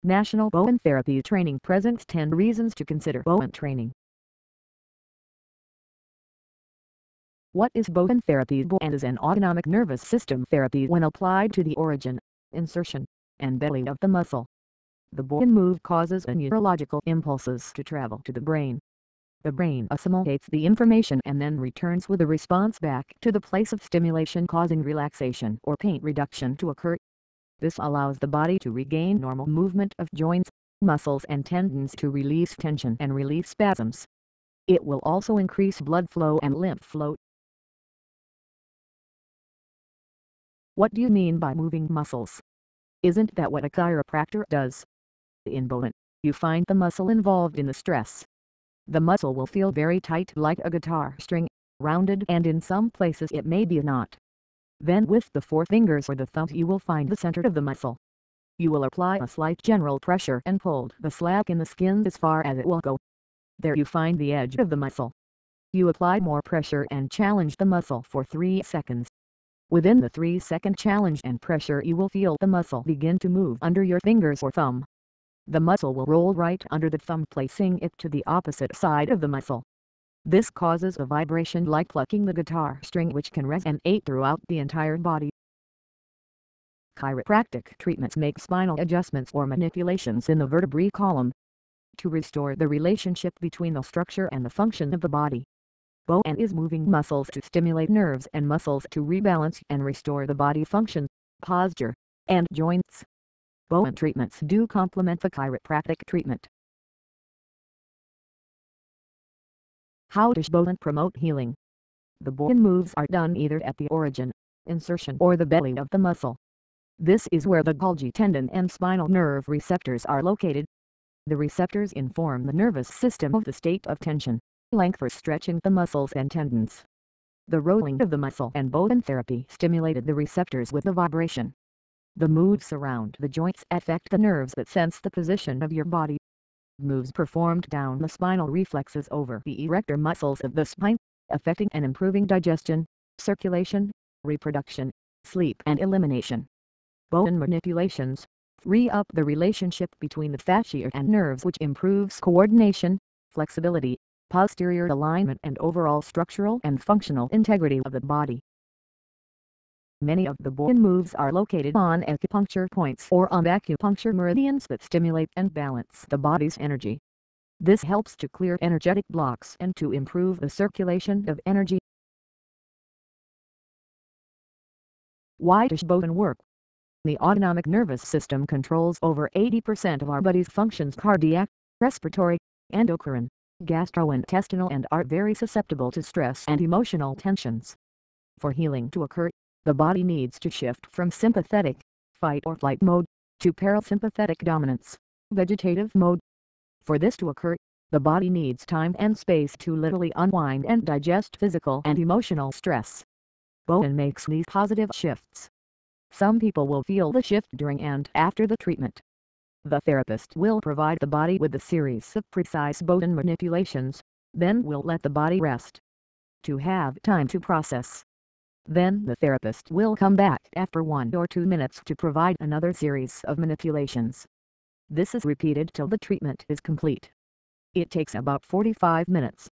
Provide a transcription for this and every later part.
National Bowen Therapy Training presents 10 reasons to consider Bowen training. What is Bowen therapy? Bowen is an autonomic nervous system therapy when applied to the origin, insertion, and belly of the muscle. The Bowen move causes neurological impulses to travel to the brain. The brain assimilates the information and then returns with a response back to the place of stimulation, causing relaxation or pain reduction to occur. This allows the body to regain normal movement of joints, muscles and tendons, to release tension and relieve spasms. It will also increase blood flow and lymph flow. What do you mean by moving muscles? Isn't that what a chiropractor does? In Bowen, you find the muscle involved in the stress. The muscle will feel very tight, like a guitar string, rounded, and in some places it may be a knot. Then with the forefingers or the thumbs you will find the center of the muscle. You will apply a slight general pressure and pull the slack in the skin as far as it will go. There you find the edge of the muscle. You apply more pressure and challenge the muscle for 3 seconds. Within the 3-second challenge and pressure you will feel the muscle begin to move under your fingers or thumb. The muscle will roll right under the thumb, placing it to the opposite side of the muscle. This causes a vibration like plucking the guitar string, which can resonate throughout the entire body. Chiropractic treatments make spinal adjustments or manipulations in the vertebrae column to restore the relationship between the structure and the function of the body. Bowen is moving muscles to stimulate nerves and muscles to rebalance and restore the body function, posture, and joints. Bowen treatments do complement the chiropractic treatment. How does Bowen promote healing? The Bowen moves are done either at the origin, insertion, or the belly of the muscle. This is where the Golgi tendon and spinal nerve receptors are located. The receptors inform the nervous system of the state of tension, length for stretching the muscles and tendons. The rolling of the muscle and Bowen therapy stimulated the receptors with a vibration. The moves around the joints affect the nerves that sense the position of your body. Moves performed down the spinal reflexes over the erector muscles of the spine, affecting and improving digestion, circulation, reproduction, sleep and elimination. Bowen manipulations free up the relationship between the fascia and nerves, which improves coordination, flexibility, posterior alignment and overall structural and functional integrity of the body. Many of the Bowen moves are located on acupuncture points or on acupuncture meridians that stimulate and balance the body's energy. This helps to clear energetic blocks and to improve the circulation of energy. Why does Bowen work? The autonomic nervous system controls over 80% of our body's functions: cardiac, respiratory, endocrine, gastrointestinal, and are very susceptible to stress and emotional tensions. For healing to occur, the body needs to shift from sympathetic, fight or flight mode, to parasympathetic dominance, vegetative mode. For this to occur, the body needs time and space to literally unwind and digest physical and emotional stress. Bowen makes these positive shifts. Some people will feel the shift during and after the treatment. The therapist will provide the body with a series of precise Bowen manipulations, then will let the body rest to have time to process. Then the therapist will come back after 1 or 2 minutes to provide another series of manipulations. This is repeated till the treatment is complete. It takes about 45 minutes.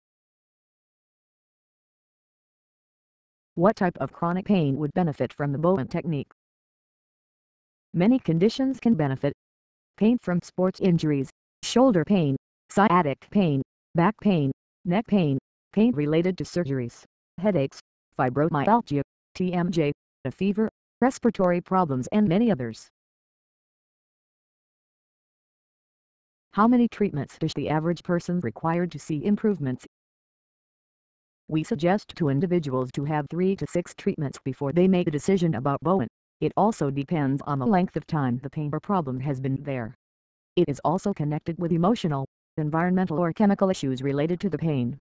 What type of chronic pain would benefit from the Bowen technique? Many conditions can benefit. Pain from sports injuries, shoulder pain, sciatic pain, back pain, neck pain, pain related to surgeries, headaches, fibromyalgia, TMJ, a fever, respiratory problems and many others. How many treatments does the average person require to see improvements? We suggest to individuals to have 3 to 6 treatments before they make a decision about Bowen. It also depends on the length of time the pain or problem has been there. It is also connected with emotional, environmental or chemical issues related to the pain.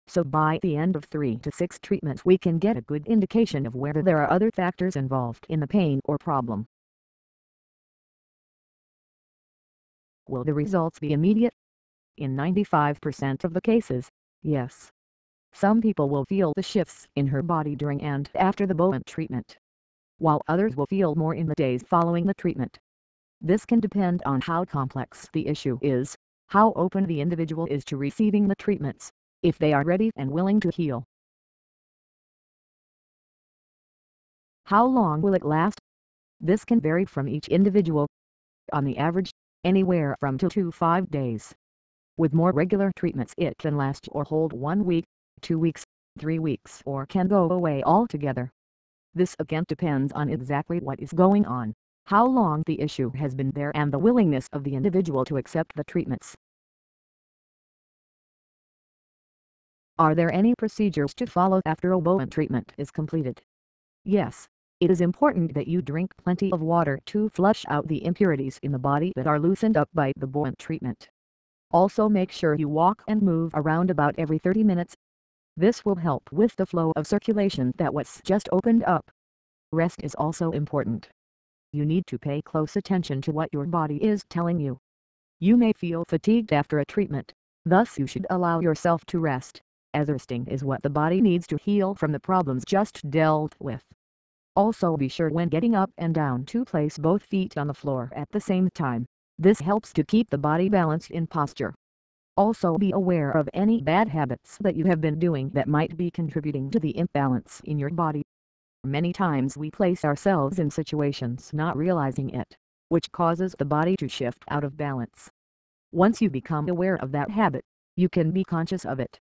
So by the end of 3 to 6 treatments we can get a good indication of whether there are other factors involved in the pain or problem. Will the results be immediate? In 95% of the cases, yes. Some people will feel the shifts in her body during and after the Bowen treatment, while others will feel more in the days following the treatment. This can depend on how complex the issue is, how open the individual is to receiving the treatments, if they are ready and willing to heal. How long will it last? This can vary from each individual. On the average, anywhere from 2 to 5 days. With more regular treatments it can last or hold 1 week, 2 weeks, 3 weeks or can go away altogether. This again depends on exactly what is going on, how long the issue has been there and the willingness of the individual to accept the treatments. Are there any procedures to follow after a Bowen treatment is completed? Yes. It is important that you drink plenty of water to flush out the impurities in the body that are loosened up by the Bowen treatment. Also make sure you walk and move around about every 30 minutes. This will help with the flow of circulation that was just opened up. Rest is also important. You need to pay close attention to what your body is telling you. You may feel fatigued after a treatment, thus you should allow yourself to rest, as resting is what the body needs to heal from the problems just dealt with. Also be sure when getting up and down to place both feet on the floor at the same time. This helps to keep the body balanced in posture. Also be aware of any bad habits that you have been doing that might be contributing to the imbalance in your body. Many times we place ourselves in situations not realizing it, which causes the body to shift out of balance. Once you become aware of that habit, you can be conscious of it,